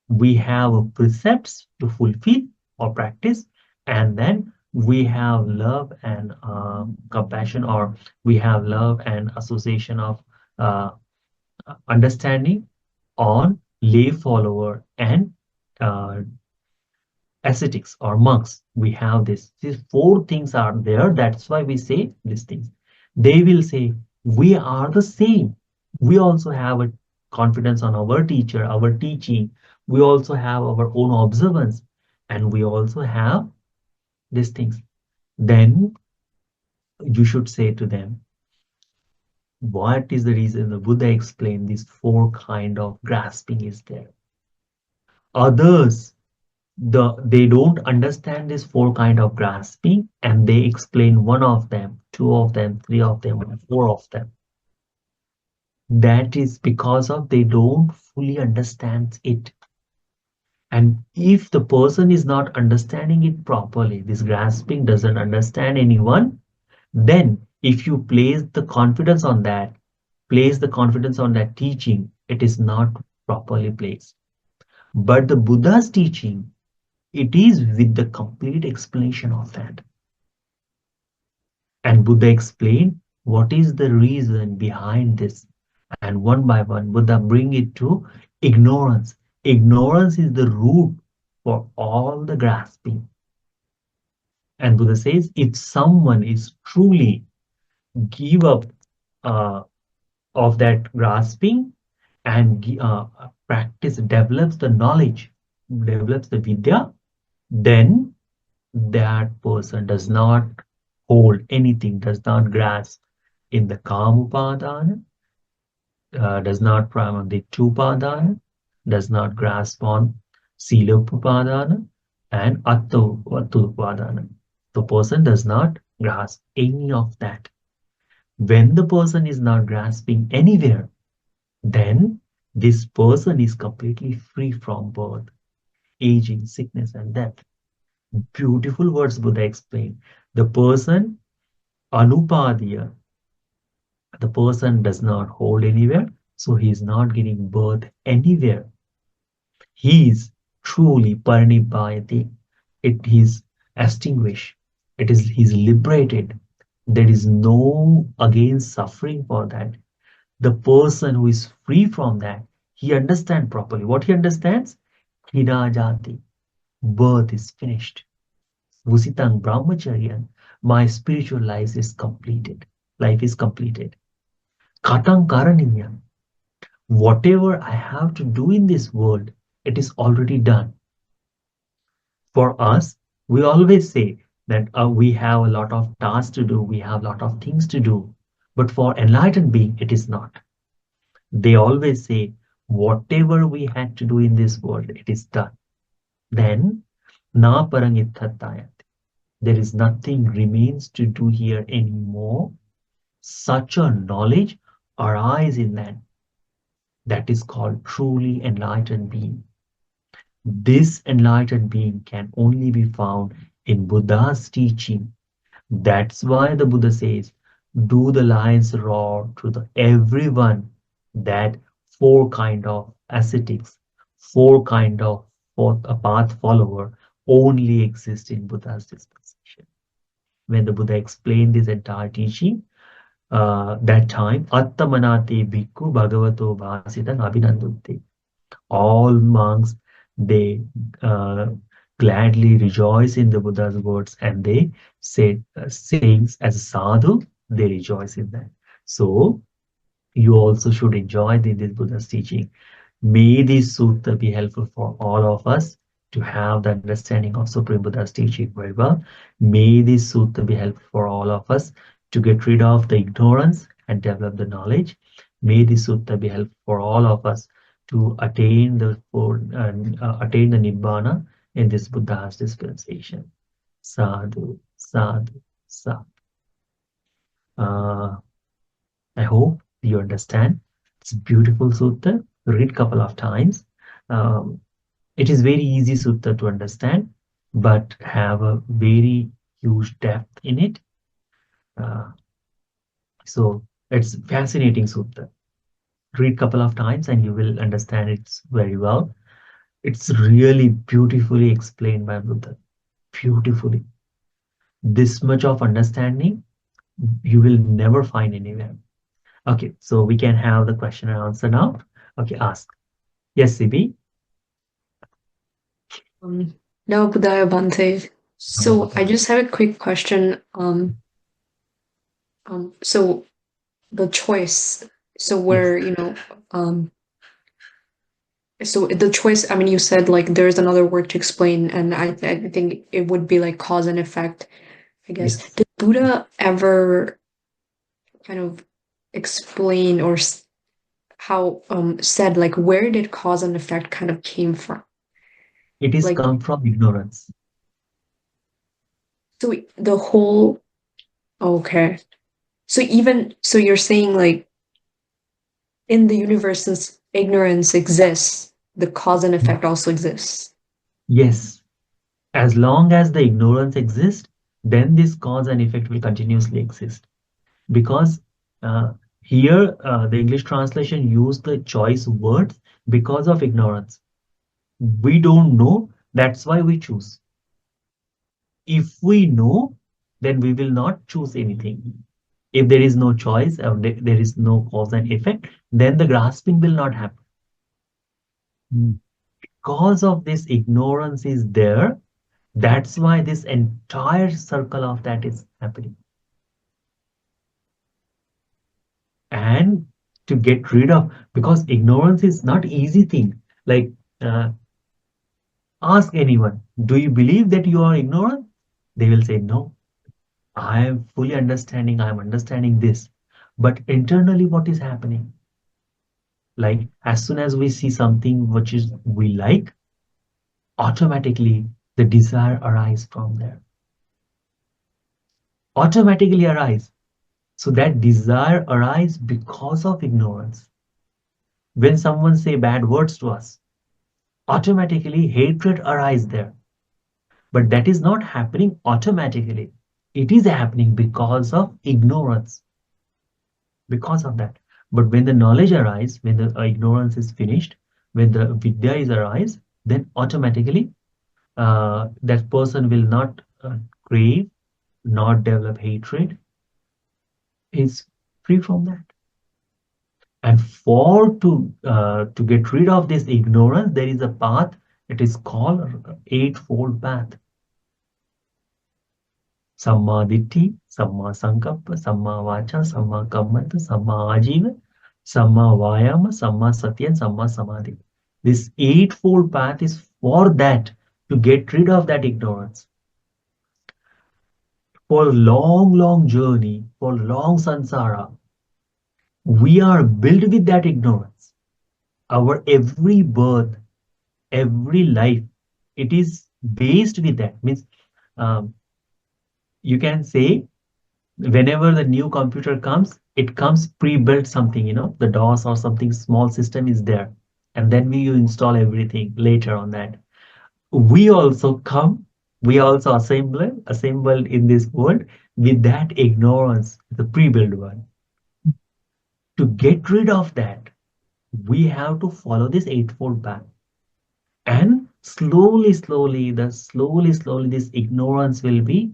we have precepts to fulfill or practice, and then we have love and compassion, or we have love and association of uh, understanding on lay follower and uh, ascetics or monks. We have this. These four things are there. That's why we say these things. They will say, we are the same. We also have a confidence on our teacher, our teaching. We also have our own observance, and we also have these things. Then you should say to them, what is the reason? The Buddha explained these four kind of grasping is there. Others, they don't understand this four kind of grasping, and they explain one of them, two of them, three of them, or four of them. That is because of they don't fully understand it. And if the person is not understanding it properly, this grasping doesn't understand anyone, then if you place the confidence on that teaching, it is not properly placed. But the Buddha's teaching, it is with the complete explanation of that. And Buddha explained what is the reason behind this. And one by one, Buddha bring it to ignorance. Ignorance is the root for all the grasping. And Buddha says, if someone is truly give up uh, of that grasping and practice, develops the knowledge, develops the vidya, then that person does not hold anything, does not grasp in the Kamupadana, does not prime on the Tupadana, does not grasp on Silopupadana and Attupadana. The person does not grasp any of that. When the person is not grasping anywhere, then this person is completely free from birth, aging, sickness, and death. Beautiful words Buddha explained. The person, anupadya, the person does not hold anywhere, so he is not getting birth anywhere. He is truly parinibbhayati. It is extinguished. It is he's liberated. There is no again suffering for that. The person who is free from that, he understands properly. What he understands? Hinajati. Birth is finished. Vusitang brahmacharyan. My spiritual life is completed. Life is completed. Katang karaniyam. Whatever I have to do in this world, it is already done. For us, we always say that we have a lot of tasks to do, we have a lot of things to do. But for enlightened being, it is not. They always say, whatever we had to do in this world, it is done. Then, na parangithatayat. There is nothing remains to do here anymore. Such a knowledge arises in that. That is called truly enlightened being. This enlightened being can only be found in Buddha's teaching. That's why the Buddha says, do the lion's roar to everyone, that four kind of ascetics, four kind of a path follower only exist in Buddha's dispensation. When the Buddha explained this entire teaching, that time, Attamanate Bhikkhu Bhagavato Bhasitan Abhinandutte. All monks, they gladly rejoice in the Buddha's words, and they say sayings as sadhu, they rejoice in that. So you also should enjoy this Buddha's teaching. May this sutta be helpful for all of us to have the understanding of Supreme Buddha's teaching very well. May this sutta be helpful for all of us to get rid of the ignorance and develop the knowledge. May this sutta be helpful for all of us to attain the nibbana in this Buddha's dispensation. Sadhu, sadhu, sadhu. I hope you understand. It's a beautiful sutta. Read a couple of times. It is very easy sutta to understand, but have a very huge depth in it. So it's fascinating sutta. Read a couple of times and you will understand it very well. It's really beautifully explained by Buddha. Beautifully. This much of understanding you will never find anywhere. Okay, so we can have the question and answer now. Okay, ask. Yes, Sibi? No, Budaya Bante. So I just have a quick question. So the choice, so where, so the choice, I mean, you said like there's another word to explain, and I think it would be like cause and effect, I guess. Yes. Did Buddha ever kind of explain or how said like where did cause and effect kind of came from? It is Like, come from ignorance. so the whole, okay. So you're saying like in the universe, since ignorance exists, the cause and effect also exists. Yes, as long as the ignorance exists, then this cause and effect will continuously exist. Because uh, here the English translation used the choice words because of ignorance. We don't know, that's why we choose. If we know, then we will not choose anything. If there is no choice, or there is no cause and effect, then the grasping will not happen. Mm. Because of this ignorance is there, that's why this entire circle of that is happening. And to get rid of, because ignorance is not easy thing. Like uh, ask anyone, do you believe that you are ignorant? They will say no. I am fully understanding, I am understanding this. But internally, what is happening? Like, as soon as we see something which is we like, automatically the desire arise from there. Automatically arise. So that desire arise because of ignorance. When someone say bad words to us, automatically hatred arise there. But that is not happening automatically. It is happening because of ignorance. Because of that. But when the knowledge arises, when the ignorance is finished, when the vidya is arise, then automatically that person will not crave, not develop hatred, is free from that. And for to get rid of this ignorance, there is a path. It is called eightfold path. Samma ditti, samma sankappa, samma vacha, samma kammanta, samma ajiva, samma vayama, samma satya, and samma samadhi. This eightfold path is for that, to get rid of that ignorance. For long, long journey, for long sansara, we are built with that ignorance. Our every birth, every life, it is based with that. Means um, you can say whenever the new computer comes, it comes pre-built something, the DOS or something small system is there. And then we install everything later on that. We also come, we also assembled in this world with that ignorance, the pre-built one. To get rid of that, we have to follow this eightfold path. And slowly, this ignorance will be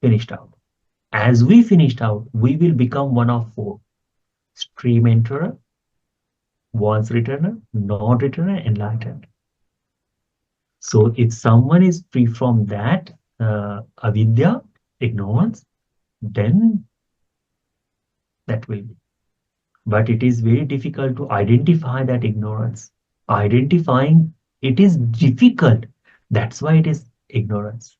finished out. As we finished out, we will become one of four: stream enterer, once returner, not returner, enlightened. So if someone is free from that avidya, ignorance, then that will be. But it is very difficult to identify that ignorance. Identifying it is difficult. That's why it is ignorance.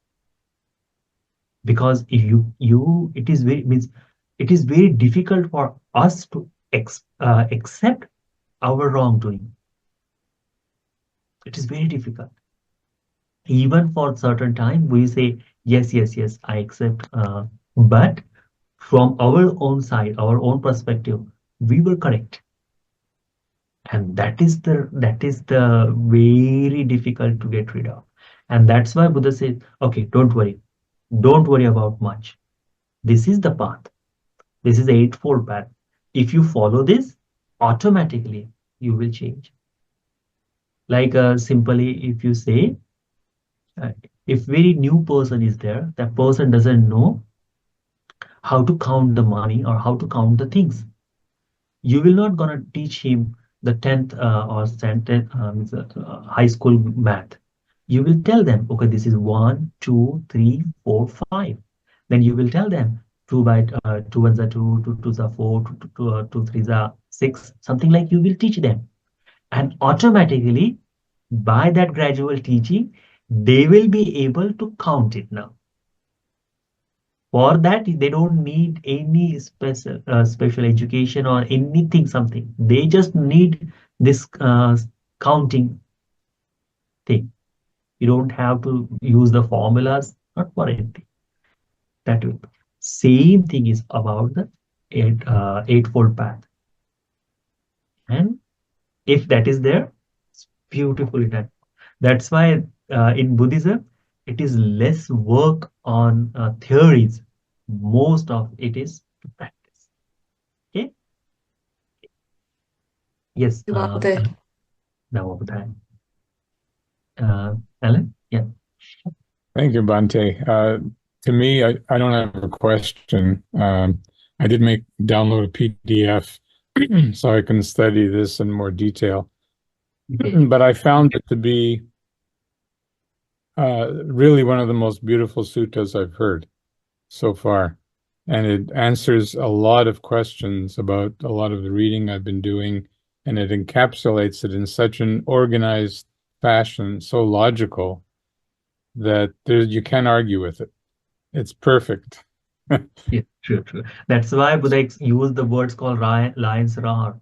Because if you it is very means it is very difficult for us to accept our wrongdoing. It is very difficult. Even for certain time, we say yes, I accept. But from our own side, our own perspective, we were correct, and that is the very difficult to get rid of. And that's why Buddha says, okay, don't worry about much. This is the path. This is the eightfold path. If you follow this, automatically you will change. Like simply, if you say, uh, if very new person is there, that person doesn't know how to count the money or how to count the things. You will not gonna teach him the 10th or 10th high school math. You will tell them, okay, this is 1, 2, 3, 4, 5. Then you will tell them 2 ones are 2, 2 twos are 4, 2 threes are 6, something like you will teach them. And automatically, by that gradual teaching, they will be able to count it now. For that, they don't need any special education or anything, something. They just need this counting thing. You don't have to use the formulas, not for anything. That will. Same thing is about the eightfold path. And if that is there, it's beautifully done. That's why in Buddhism, it is less work on theories. Most of it is to practice. Okay. Yes. Bhante. Now over time. Alan? Yeah. Thank you, Bante. To me, I don't have a question. I did download a PDF so I can study this in more detail. Okay. But I found it to be really one of the most beautiful suttas I've heard so far. And it answers a lot of questions about a lot of the reading I've been doing, and it encapsulates it in such an organized fashion, so logical, that you can't argue with it. It's perfect. Yeah, true, true. That's why Buddha used the words called lion's roar.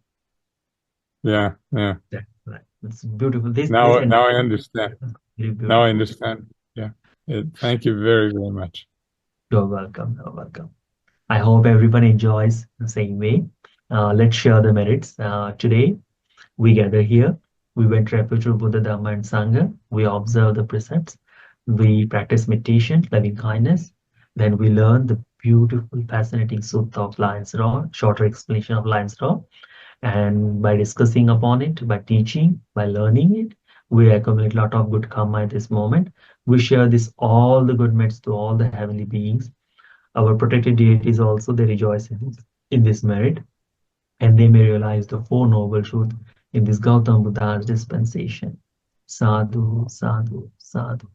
Yeah, yeah. That's right. It's beautiful. This Now and I understand. very Now I beautiful. understand. Yeah. Thank you very, very much. You're welcome. You're welcome. I hope everyone enjoys the same way. Let's share the merits. Today, we gather here. We went refuge to Buddha, Dhamma, and Sangha. We observe the precepts. We practice meditation, loving kindness. Then we learn the beautiful, fascinating Sutta of Lion's Roar, shorter explanation of Lion's Roar. And by discussing upon it, by teaching, by learning it, we accumulate a lot of good karma at this moment. We share this all the good merits to all the heavenly beings. Our protected deities also, they rejoice in this merit, and they may realize the Four Noble Truths in this Gautam Buddha's dispensation. Sadhu, sadhu, sadhu.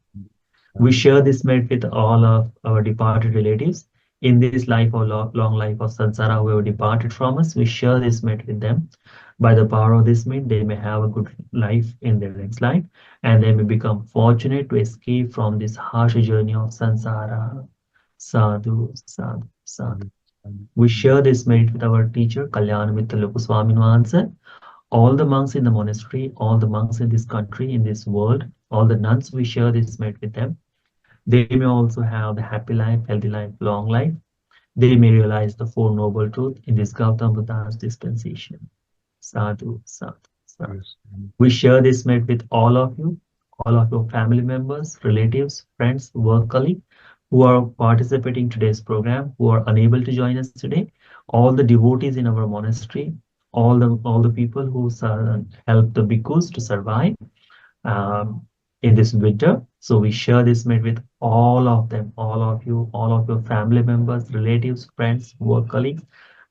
We share this merit with all of our departed relatives in this life or long life of samsara who have departed from us. We share this merit with them. By the power of this merit, they may have a good life in their next life, and they may become fortunate to escape from this harsh journey of samsara. Sadhu, sadhu, sadhu. We share this merit with our teacher, Kalyanamitta Swami. All the monks in the monastery, all the monks in this country, in this world, all the nuns, we share this merit with them. They may also have the happy life, healthy life, long life. They may realize the Four Noble Truths in this Gautam Buddha's dispensation. Sadhu, sadhu, sadhu. We share this merit with all of you, all of your family members, relatives, friends, work colleagues who are participating today's program, who are unable to join us today, all the devotees in our monastery, all the people who help the bhikkhus to survive um, in this winter. So we share this merit with all of them, all of you, all of your family members, relatives, friends, work colleagues.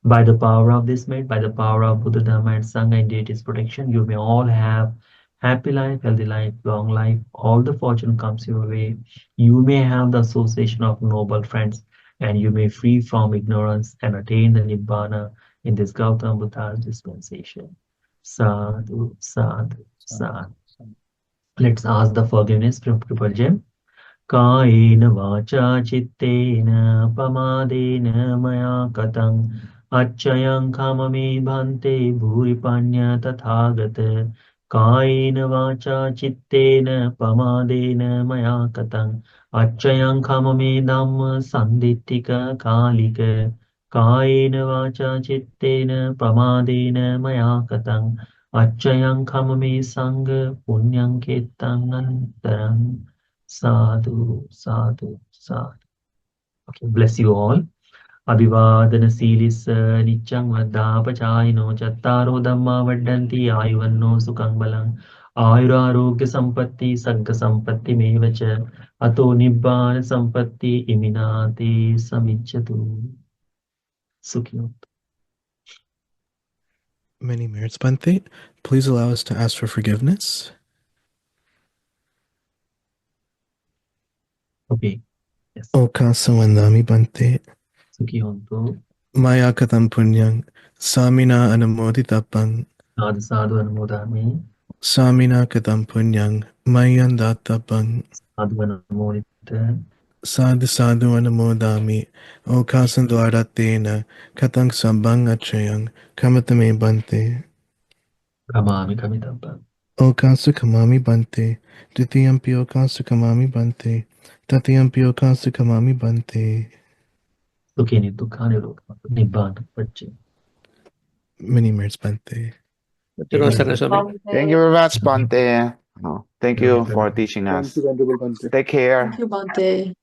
By the power of this merit, by the power of Buddha, Dhamma, and Sangha and deity's protection, you may all have happy life, healthy life, long life. All the fortune comes your way. You may have the association of noble friends, and you may free from ignorance and attain the Nibbana in this Gautam Buddha's dispensation. Sadhu, sadhu, sadhu. Let's ask the forgiveness from Triple Gem. कायेन वाचा चित्तेन पमादेन मया कतं अच्छयं खममे भन्ते भूरिपण्य तथागत कायेन वाचा चित्तेन पमादेन मया कतं अच्छयं खममे धम्म सन्दित्तिक कालिक कायेन वाचा चित्तेन पमादेन मया कतं अच्छयं खममे संग पुण्यं केत्तं अनन्तरम् Sadhu, sadhu, sadhu. Okay, bless you all. Abhivadana silis nityang vaddapachayino chattaro dhamma vaddanti ayuvanno sukhang balang ayurarogya sampatti sagga sampatti mevacha ato nibbana sampatti iminati samichyatu. Sukhi. Many merits, Bante. Please allow us to ask for forgiveness. Okay. Yes. Okasa Vandami Bante. Sukhi hontu. Maya Katam Punyang. Samina Anamoditapang. Sadhu sadhu anumodami. Samina Katam Punyang. Mayan Datapang. Sadhu anumodita. Sadhu Sadhu Anamodami. Okasan Dwaratena. Katang Sambang Achayang. Kamatame Bante. Kamami kamitapa. Okasu Kamami Bante. Ditiyampi Okasu Kamami Bante. Tatiyampi Okasu Kamami Bante. Sukhi dukkha nibbana pache. Many merits, Bante. Thank you very much, Bante. Thank you for teaching Thank us. you, Venerable Bhante. Take care. Thank you, Bhante.